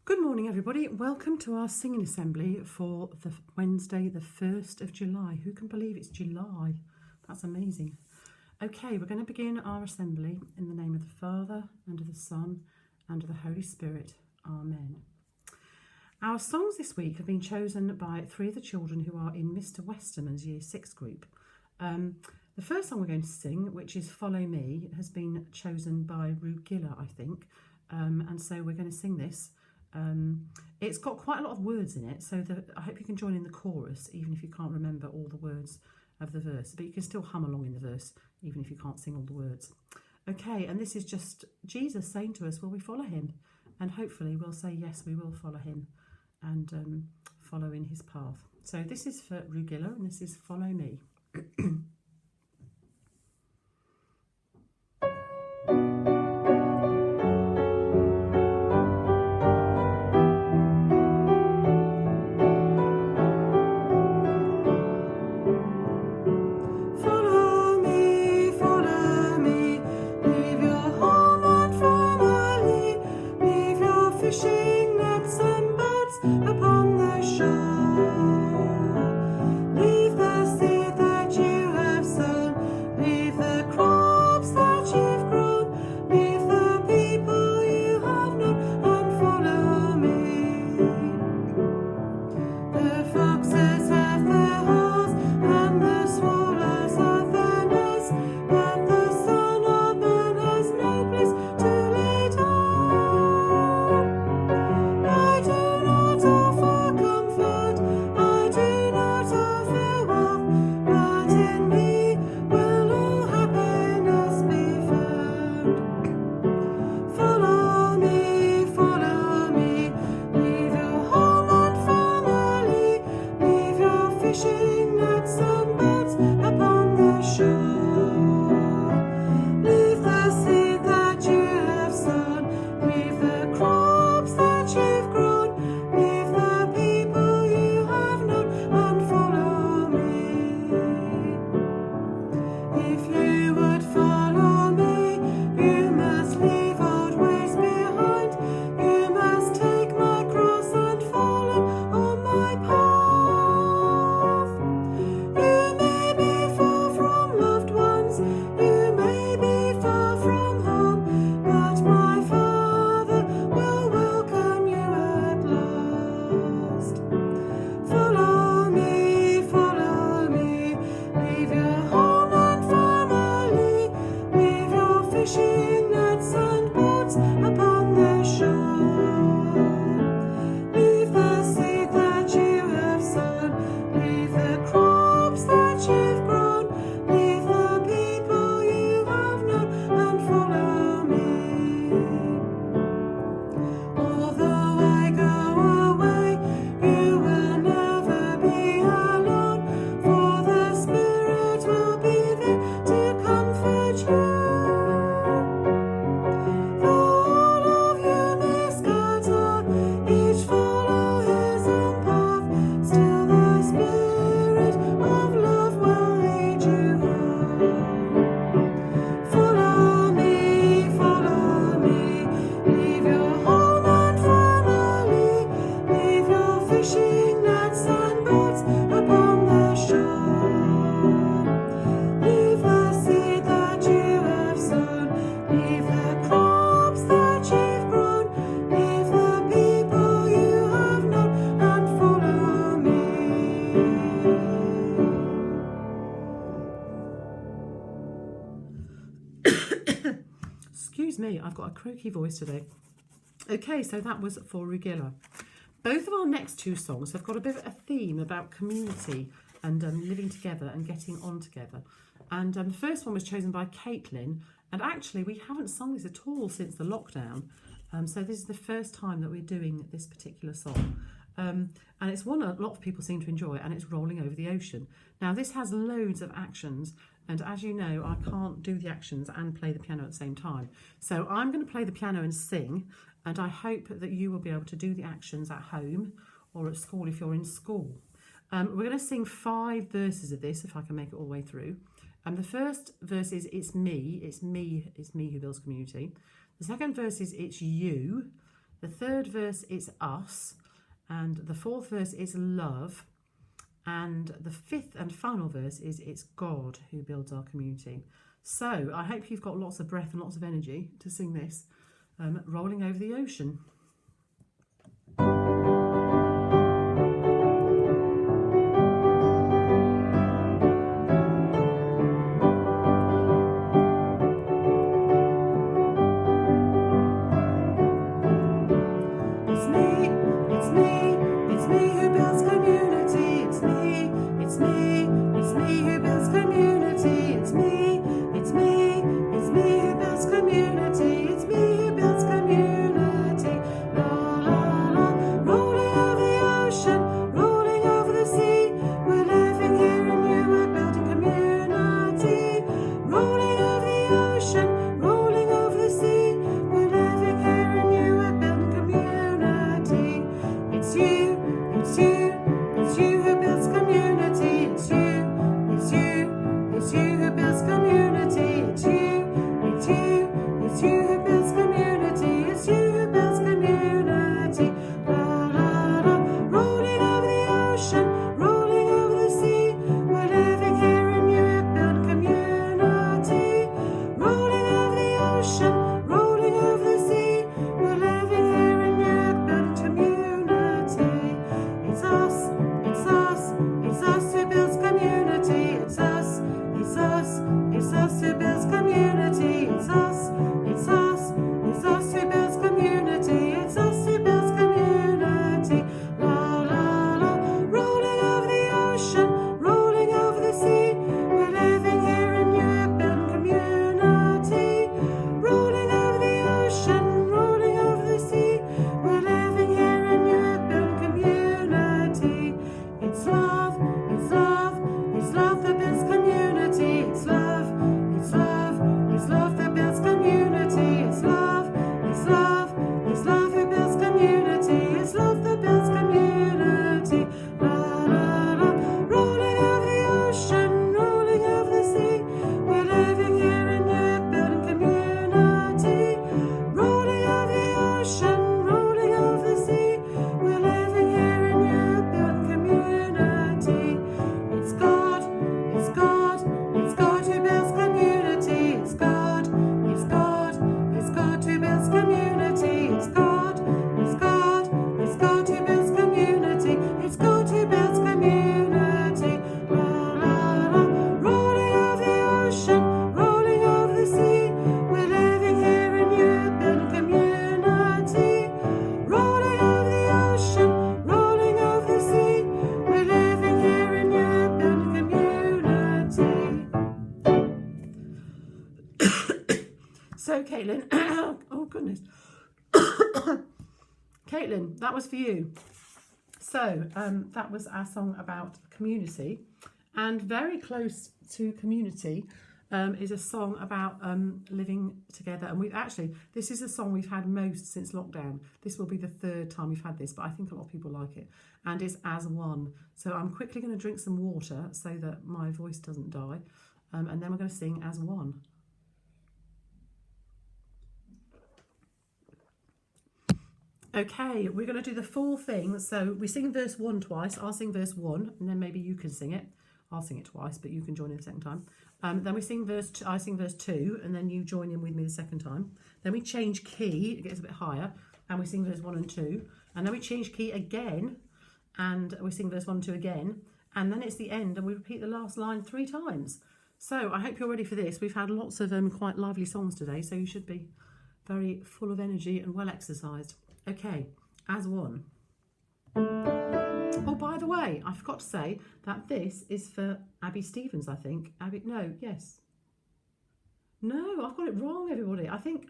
Good morning, everybody. Welcome to our singing assembly for the Wednesday, the 1st of July. Who can believe it's July? That's amazing. Okay, we're going to begin our assembly in the name of the Father, and of the Son, and of the Holy Spirit. Amen. Our songs this week have been chosen by three of the children who are in Mr Westerman's Year 6 group. The first song we're going to sing, which is Follow Me, has been chosen by Rugilla, I think. And so we're going to sing this. It's got quite a lot of words in it, so I hope you can join in the chorus, even if you can't remember all the words of the verse. But you can still hum along in the verse, even if you can't sing all the words. Okay, and this is just Jesus saying to us, will we follow him? And hopefully we'll say, yes, we will follow him and follow in his path. So this is for Rugilla, and this is Follow Me. Excuse me, I've got a croaky voice today. Okay, so that was for Rugilla. Both of our next two songs have got a bit of a theme about community and living together and getting on together. And the first one was chosen by Caitlin, and actually we haven't sung this at all since the lockdown. So this is the first time that we're doing this particular song. And it's one a lot of people seem to enjoy, and it's Rolling Over the Ocean. Now this has loads of actions, and as you know, I can't do the actions and play the piano at the same time. So I'm going to play the piano and sing, and I hope that you will be able to do the actions at home or at school if you're in school. We're going to sing 5 verses of this, if I can make it all the way through. The first verse is it's me who builds community. The second verse is it's you. The third verse is us, and the fourth verse is love, and the fifth and final verse is it's God who builds our community. So I hope you've got lots of breath and lots of energy to sing this, rolling over the ocean. So, Caitlin, oh goodness, Caitlin, that was for you. So that was our song about community, and very close to community is a song about living together. And this is a song we've had most since lockdown. This will be the third time we've had this, but I think a lot of people like it. And it's As One. So I'm quickly going to drink some water so that my voice doesn't die. And then we're going to sing As One. Okay, we're going to do the full thing. So we sing verse 1 twice. I'll sing verse 1, and then maybe you can sing it. I'll sing it twice, but you can join in the second time. Then we sing verse 2, I sing verse 2, and then you join in with me the second time. Then we change key, it gets a bit higher, and we sing verse 1 and 2. And then we change key again, and we sing verse 1 and 2 again. And then it's the end, and we repeat the last line 3 times. So I hope you're ready for this. We've had lots of quite lively songs today, so you should be very full of energy and well exercised. Okay, As One. Oh, by the way, I forgot to say that this is for Abby Stevens, I think. Abby, no, yes. No, I've got it wrong, everybody. I think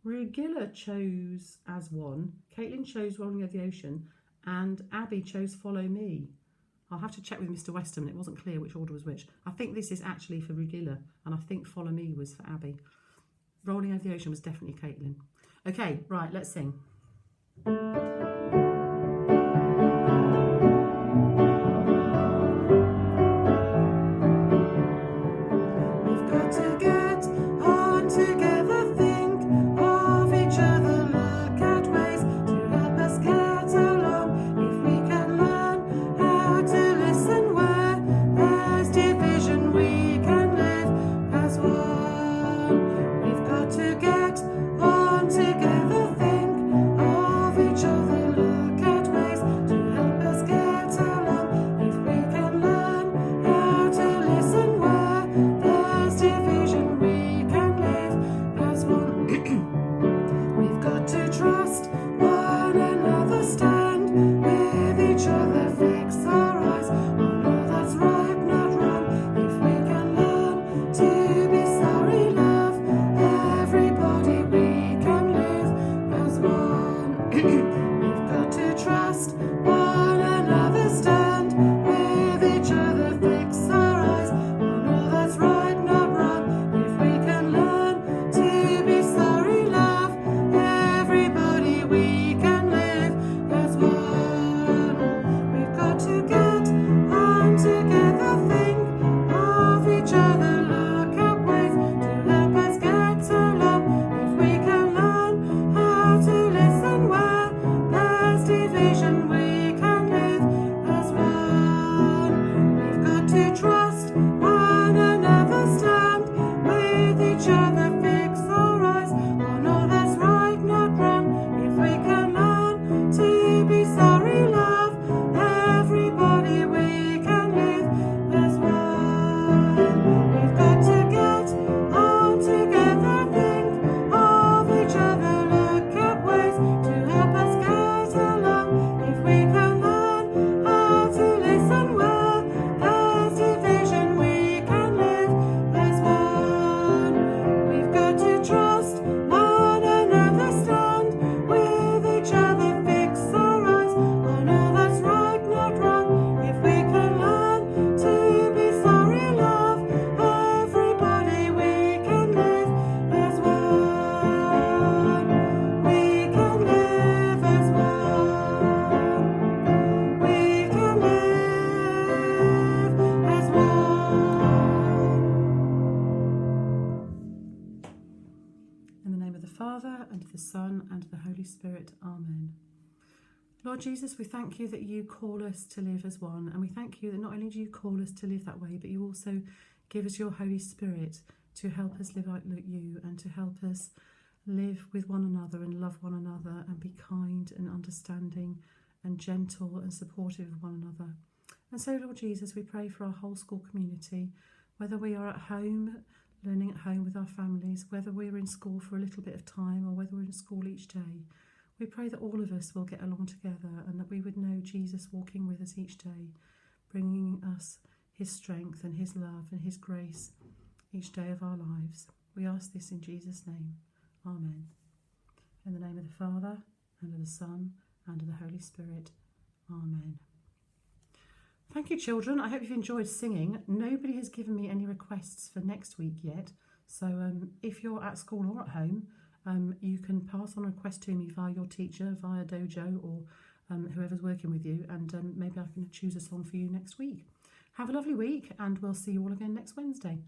Rugilla chose As One, Caitlin chose Rolling Over the Ocean, and Abby chose Follow Me. I'll have to check with Mr. Weston. It wasn't clear which order was which. I think this is actually for Rugilla, and I think Follow Me was for Abby. Rolling Over the Ocean was definitely Caitlin. Okay, right, let's sing. Together, think of each other, look at where Father, and of the Son, and of the Holy Spirit. Amen. Lord Jesus, we thank you that you call us to live as one, and we thank you that not only do you call us to live that way, but you also give us your Holy Spirit to help us live like you and to help us live with one another and love one another and be kind and understanding and gentle and supportive of one another. And so, Lord Jesus, we pray for our whole school community, whether we are at home, learning at home with our families, whether we're in school for a little bit of time or whether we're in school each day. We pray that all of us will get along together and that we would know Jesus walking with us each day, bringing us his strength and his love and his grace each day of our lives. We ask this in Jesus' name. Amen. In the name of the Father, and of the Son, and of the Holy Spirit. Amen. Thank you, children. I hope you've enjoyed singing. Nobody has given me any requests for next week yet. So if you're at school or at home, you can pass on a request to me via your teacher, via Dojo, or whoever's working with you, and maybe I can choose a song for you next week. Have a lovely week, and we'll see you all again next Wednesday.